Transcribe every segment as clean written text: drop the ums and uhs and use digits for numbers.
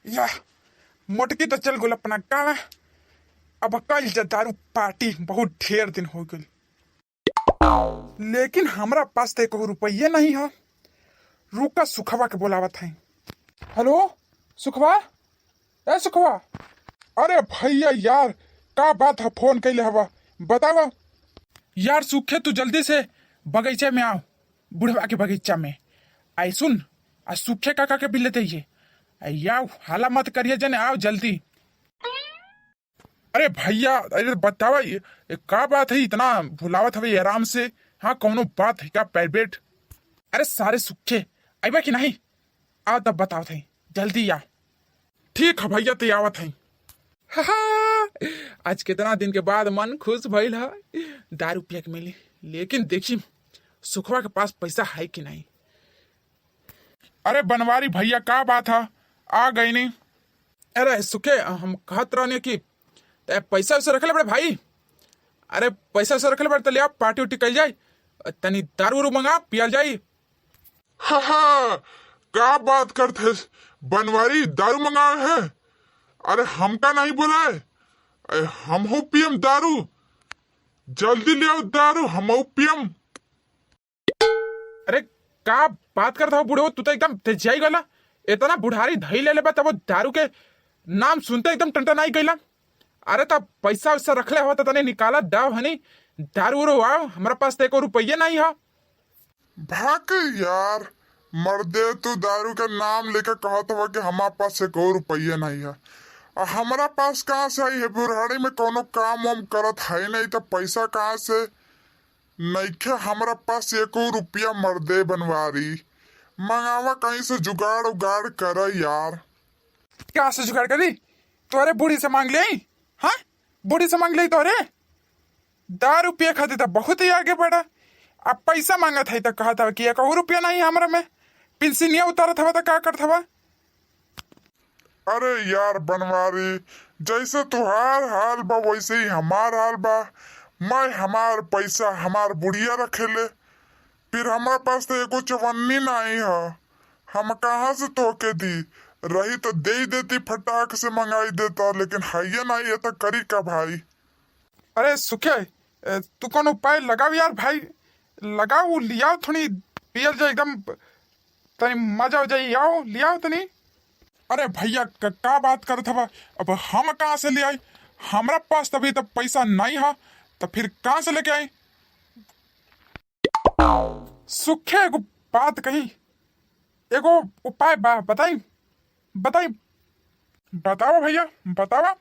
या मोटकी तो चल गुल अपना गाँव। अब कल जा दारू पार्टी, बहुत ढेर दिन हो गई, लेकिन हमरा पास तो 1 रुपये नहीं है। रुका सुखवा के बोलावत है। हेलो सुखवा, ए सुखवा। अरे भैया यार, का बात है, फोन कैले हवा, बतावा यार। सुखे तू जल्दी से बगीचे में आओ, बुढ़वा के बगीचा में। आई सुन, आज सुखे काका के भी लेते ही याओ, हाला मत करिए जने, आओ जल्दी। अरे भैया, अरे बतावा ये का बात है, इतना भुलावत हवे आराम से। हाँ कौनो बात है क्या प्राइवेट? अरे सारे सुखे आइबा कि नहीं? आओ तब बताओ थे, जल्दी आ। ठीक है भैया, तो आवत है। आज कितना दिन के बाद मन खुश भइल है, दारू पिया के मिली। लेकिन देखी सुखवा के पास पैसा है कि नहीं। अरे बनवारी भैया, का बात है, आ गई नहीं? अरे सुखे, हम कहत रहने की पैसा वैसा रख ले बड़े भाई। अरे पैसा वैसा रख ले बड़े, तो ले पार्टी उटी कल जाए, तनी दारू उरू मंगा पियल जाए। हाँ, क्या बात करते बनवारी, दारू मंगाए है? अरे हमका नहीं बुलाए, हम हो पियम दारू, जल्दी ले आओ दारू, हम हो पियम। अरे का बात करता हो बूढ़ो, तू तो एकदम तेजियाई गला। इतना बुढ़ारी धई ले लेबा, तब वो दारू के नाम सुनते एकदम टंटनाई गईला। अरे तब पैसा वैसा रखले हो तो तने निकाला दाव हनी, दारू उरू आओ, हमारे पास तो 1 रुपये नहीं है। भाग यार, मर्दे तू दारू का नाम लेकर कहत हुआ कि हमारे पास 1 रुपये नहीं है। हमारा पास कहाँ से आई है? बुढ़ाड़ी में कोनो काम वाम करत है नहीं, तो पैसा कहाँ से? नईखे हमारा पास 1 रुपया। मर्दे बनवारी, मंगावा कहीं से, जुगाड़ उगाड़ कर यार। क्या से जुगाड़ करी? तोरे बूढ़ी से मांग ले? हाँ, बूढ़ी से मांग ले तोरे? दारू पिए खाते तो बहुत ही आगे बढ़ा। अब पैसा मांगा था तो कहा था कि 1 रुपया नहीं हमारा में। पेंशनिया उतारा था तो क्या करता हुआ? अरे यार बनवारी, जैसे तुहार हाल बा वैसे ही हमार हाल बा। मैं हमार पैसा हमार बुढ़िया रखेले, फिर हमारे पास तो 1 चवन्नी नहीं है। हम कहाँ से तोके दी? रही तो दे ही देती, फटाक से मंगाई देता, लेकिन है नहीं है तो करी का भाई। अरे सुखे, तू कौन उपाय लगाओ यार भाई, लगाओ, लियाओ थोड़ी पियल जाए एकदम, तनी मजा हो जाए, आओ लियाओ तनी। अरे भैया का बात करत हवा, अब हम कहाँ से ले आई? हमारा पास तभी तब पैसा नहीं है, तो फिर कहाँ से लेके आई? सुखे एगो बात कही, एगो उपाय बा, बताई बताई, बताओ भैया बतावा।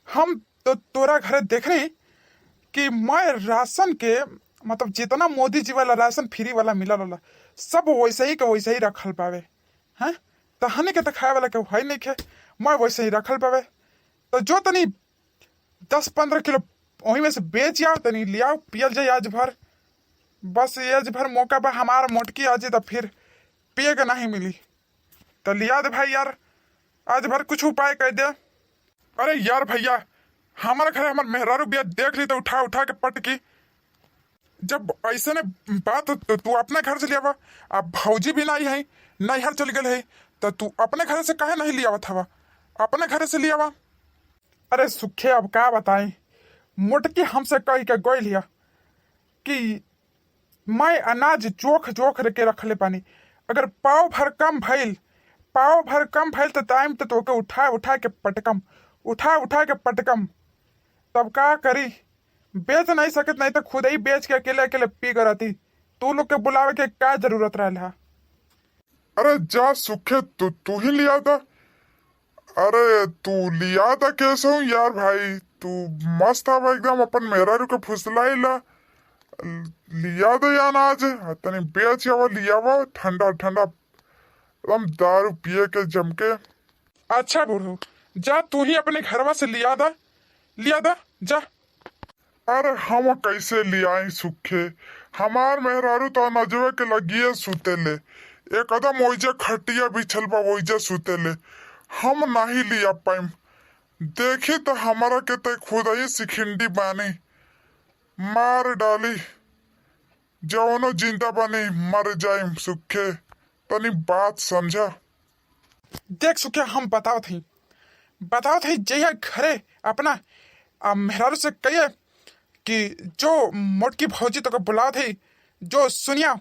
हम तो तोरा घर देख रही कि मैं राशन के, मतलब जितना मोदी जी वाला राशन फ्री वाला मिलल वाला, सब वैसे ही का वैसे ही रखल पावे। हैं तो हने के तो खाए वाला के है नहीं खे, मैं वैसे ही रखल पावे। तो जो तनी 10-15 किलो वही में से बेच आओ, तनी ले आओ, पियल जाए आज भर। बस आज भर मौका बा, हमारा मोटकी आज तो फिर पिए के नहीं मिली, तो लिया दे भाई यार, आज भर कुछ उपाय कर दे। अरे यार भैया, हमारे घर हमारे मेहरारू बिया देख ली तो उठा उठा के पट की। जब ऐसे ने बात तो तू अपने घर से लिया, अब भौजी भी नहीं है, नैहर चल गए है, तो तू अपने घर से कहे नहीं लिया था? अपने घर से लिया। अरे सुखे, अब क्या बताएं, मोटकी हमसे कह के गई लिया कि मैं अनाज जोख जोख के रख ले पानी, अगर पाव भर कम भइल तो टाइम तो तोके उठा उठा के पटकम। तब का करी? बेच नहीं सकत, नहीं तो खुद ही बेच के अकेले अकेले पी कर आती। तू लोग के बुलावे के क्या जरूरत रहा? अरे जा सुखे, तू ही लिया था। अरे तू लिया था कैसे हूँ यार भाई, तू मस्त था एकदम, अपन मेहरारू के फुसलाई ला लिया दो यार। आज तनी बेच आवा, लिया हुआ ठंडा ठंडा एकदम दारू पिए के जम के। अच्छा बूढ़ू, जा तू ही अपने घरवा से लिया दा जा। अरे हम कैसे लियाई सुखे, हमार मेहरारू तो नजवे के लगिए सुतेले, एक कदम ओइजे खटिया बिछल बा ओइजे सुतेले, हम नहीं लिया पाइम। देखी तो हमारा के ते खुद ही सिखिंडी बानी, मार डाली, जौनो जिंदा बनी मर जाए। सुखे तनी बात समझा। देख सुखिया हम बताओ थी जइया घरे अपना मेहरारू से कहिए कि जो मोटकी भौजी तो बुलाओ थी जो सुनिया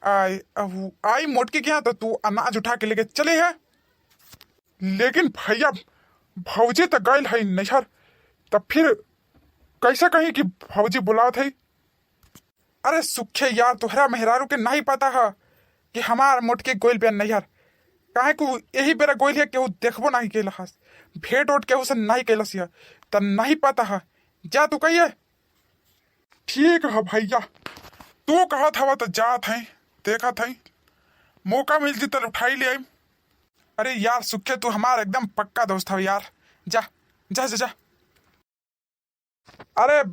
आई मोटकी के यहाँ तो तू अनाज उठा के लेके चले है। लेकिन भैया भौजी तो गई है नैहर, तब फिर कैसे कही कि भौजी बुलाओ थे। अरे सुखे यार तुहरा मेहरारू के नहीं पता है कि हमार मोटके गोइल पे नैहर काहे को यही बेरा गोइल है केहू देखबो नहीं केला हस भेंट ओट केहू से नहीं केलस है त नहीं पता है। जा तू कहिए। ठीक है भैया तू कहा था तो जात है देखा था मौका मिलती तो उठाई ले आई। अरे यार सुखे तू हमारा एकदम पक्का दोस्त है यार। जा जा जा, जा। अरे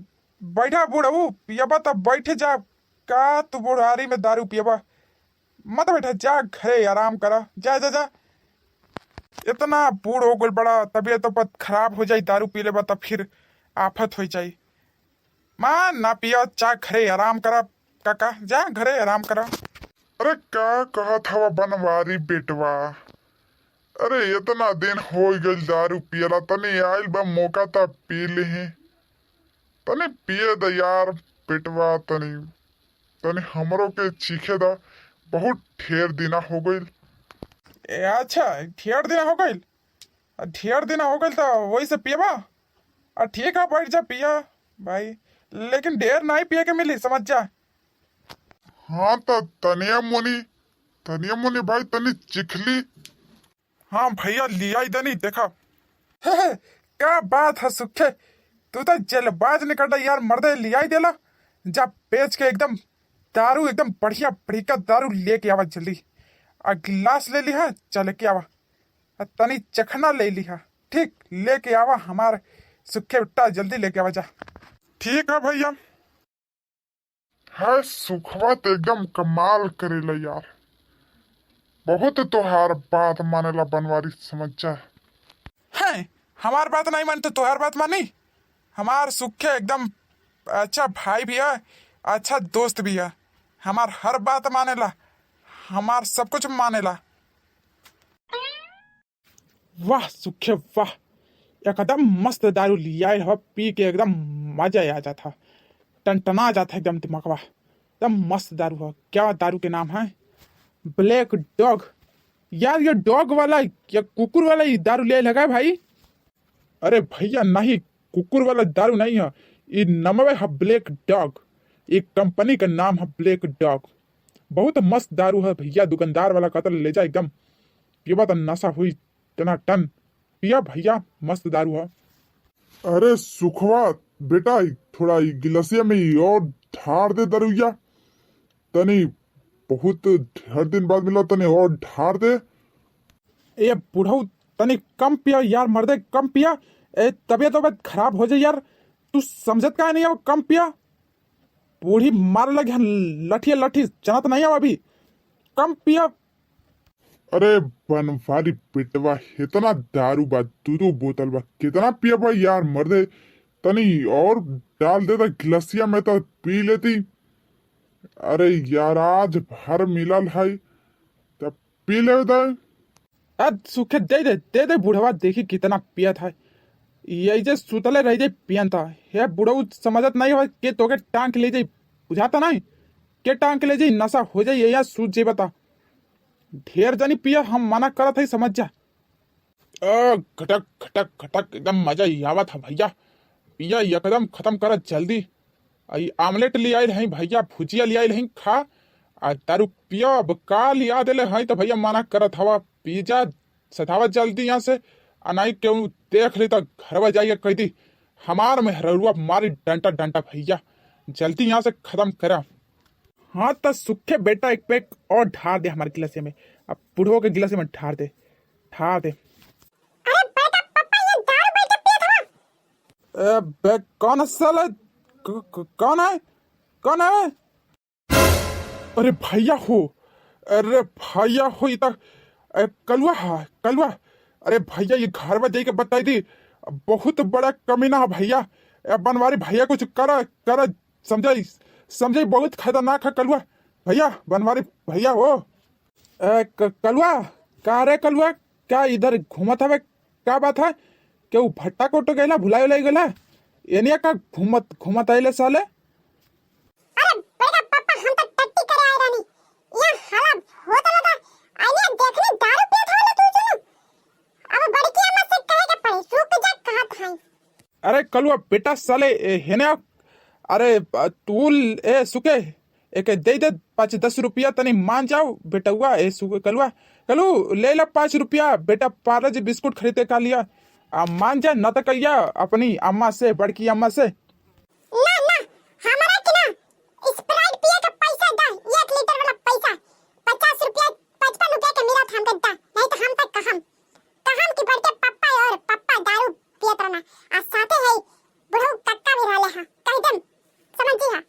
बैठा बूढ़ऊ पियबा तब बैठे जा का तू बुढ़ारी में दारू पियबा मत बैठा जा घरे आराम करा जा जा जा। इतना बूढ़ हो गल बड़ा तबीयत तो खराब हो जाई दारू पी लेबा तब फिर आफत हो जाई। मां ना पिया चा घरे आराम करा काका जा घरे आराम करा। अरे क्या कहा था बनवारी बेटवा, अरे इतना दिन हो गई दारू पियला तनी आइल बा मौका था पी ले तनी पिए द यार बेटवा तनी तनी हमरो के चीखे दा बहुत ढेर दिना हो गई। अच्छा ढेर दिन हो गई तो वही से पियबा ठीक है बैठ जा पिया भाई लेकिन ढेर नहीं पिए के मिली समझ जा। हाँ तो तनिया मुनी भाई तनी चिखली। हाँ भैया लिया दनी देखा। क्या बात है सुखे तू तो जलबाज निकल रहा यार मर्दे लिया ही देला। जा बेच के एकदम दारू एकदम बढ़िया बढ़िया दारू लेके आवा जल्दी और गिलास ले लिया चल के आवा तनी चखना ले लिया ठीक लेके आवा हमारे सुखे उट्टा जल्दी लेके आवा जा। ठीक है भैया। है सुखवा तो एकदम कमाल करेला यार बहुत तोहार बात मानेला बनवारी समझ जा। है हमार बात नहीं मानी तो तोहार बात मानी। हमार सुखे एकदम अच्छा भाई भी है अच्छा दोस्त भी है हमार हर बात मानेला हमार सब कुछ मानेला। वाह सुखे वाह एकदम मस्त दारू लिया है पी के एकदम मजा आ जाता टनटना जाता एकदम दिमागवा एकदम मस्त दारू है। क्या दारू के नाम है ब्लैक डॉग। यार ये डॉग वाला या कुकुर वाला ही दारू ले लगा भाई। अरे भैया नहीं कुकुर वाला दारू नहीं है ये नमवे है ब्लैक डॉग एक कंपनी का नाम है ब्लैक डॉग बहुत मस्त दारू है भैया दुकानदार वाला कतल ले जा एकदम पिया तो नशा हुई तना टन पिया भैया मस्त दारू है। अरे सुखवा बेटा थोड़ा गिलसिया में और ढार दे दरुया तनी बहुत हर दिन बाद मिला तनी और ढार दे। ये बुढ़ऊ तनी कम पिया यार मर्दे कम पिया तबीयत खराब हो जाए यार तू समझत का नहीं है कम पिया बूढ़ी मार लगे लठी चनत नहीं है अभी कम पिया। अरे बनवारी पिटवा इतना दारू बा दो बोतल बा कितना पिया बा यार मर्दे तनी और डाल देता गिलसिया में तो पी लेती। अरे यार आज भर मिलल है तब पी ले सूखे दे दे बुढ़वा देखी कितना पिया था यही जे सुतले रह जाए पियन था हे बुढ़ऊ समझत नहीं हो के तोके टांग ले जाए बुझाता नहीं के टांग ले जाए नशा हो जाए या सूझ जाए बता ढेर जनी पिया हम मना करत है समझ जा। घटक घटक घटक एकदम मजा आवा था भैया पिया एकदम खत्म कर जल्दी आमलेट ले आये है भैया भुजिया ले आये है खा आ दारू पिया अब का लिया दिले है तो भैया मना करत हवा पिज्जा सतावत जल्दी यहाँ से अनाई क्यों देख ली तो घर जाइए कह दी हमार में हरुआ मारी डंटा डंटा भैया जल्दी यहाँ से खत्म करा। हाँ तो सुखे बेटा एक पैक और ढार दे हमारे गिलासे में अब बुढ़ो के गिलासे में ढार दे। अरे बेटा पापा ये दारू बेटा पिया था। कौन साला कौन है। अरे भैया हो इतना कलुआ अरे भैया ये घर में जाके बताई थी बहुत बड़ा कमीना है भैया बनवारी भैया कुछ कर समझाई बहुत खतरनाक है कलुआ भैया बनवारी भैया हो कलुआ का रे कलुआ क्या इधर घूमत हवे? क्या बात है? केहू भट्टा कोटो गेला, भुलाई उलाई गेला? एनिया का घूमत घूमत आइले साले? अरे बेटा पापा हम तो टट्टी करे आए रानी ये हाला होत लगा आइने देखने दारू पियत होला तू सुनो अब बड़की अम्मा से कहे के पड़े रुक जा कहत हई। अरे कलुआ बेटा साले हेने आ। अरे तू ए सुके एक दे दे 5-10 रुपया तनी मान जाओ बेटुआ। ए सुके कलुआ कलू ले ला 5 रुपया बेटा, पार्ले जी बिस्कुट खरीदे का लिया। मान जा न तो कहिया अपनी अम्मा से, बड़की अम्मा से। ना ना हमारा कि ना स्प्राइट पिए का पैसा दा 1 लीटर वाला पैसा 50 रुपया 55 रुपया के मिला था हमके दा, नहीं तो हम तक कहम कि बड़के पप्पा और पप्पा दारू पियत रहना आ साथे है बुढ़ऊ कक्का भी रहले हां कह देम समझी हां।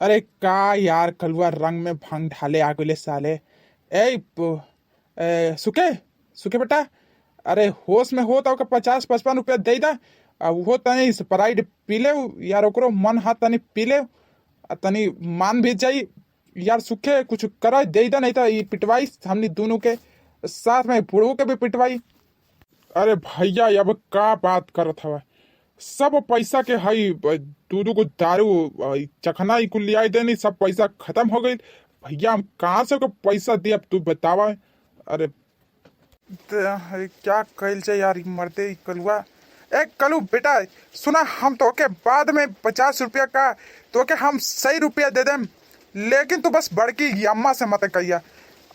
अरे का यार कलुआ रंग में भंग ढाले आ गए साले। सुके सुके बेटा, अरे होश में हो तो 50-55 रुपया दे दा। वो तनी स्प्राइट पी ले यार, ओकरो मन हाथ तनी पी ले तनी मान भी जाई यार। सुखे कुछ कर दे दा, नहीं तो ये पिटवाई हमनी दोनों के साथ में बुढ़ऊ के भी पिटवाई। अरे भैया अब का बात करत हवा? सब पैसा के हई दूधू को दारू चखना ही कुल लिया देनी, सब पैसा खत्म हो गई। भैया हम कहाँ से पैसा दिए अब तू बतावा। अरे क्या कहल से यार मरते ही कलुआ। ए कलू बेटा सुना, हम तो के बाद में 50 रुपया का तो के हम 100 रुपया दे देम, लेकिन तू बस बड़की अम्मा से मत कहिया।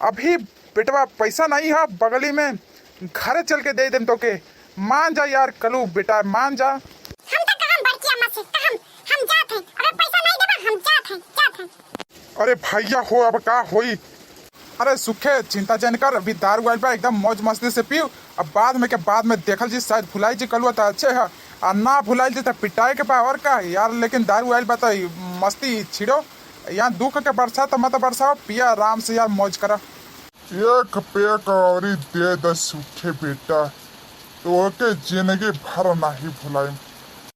अभी बेटवा पैसा नहीं है बगली में, घर चल के दे देम तो के। मान जा यार कलू बेटा मान जा। हम तो कहम बड़की अम्मा से कहम हम जात हैं, अगर पैसा नहीं देबा हम जात हैं। अरे भैया हो अब का होई? अरे सुखे चिंता जन कर, अभी दारू आइल बा एकदम मौज मस्ती से पियो। अब बाद में देखल जी शायद भुलाई जी कलुआ तो अच्छे है, और ना भुलाई जी तो पिटाई के बा और का यार। लेकिन दारू आइल बा तो मस्ती छिड़ो, यहाँ दुख के बरसा तो मत बरसाओ, पिया आराम से यार मौज करा। एक पेक और दे द सूखे बेटा, तो के जिंदगी भर नहीं भुलाएं।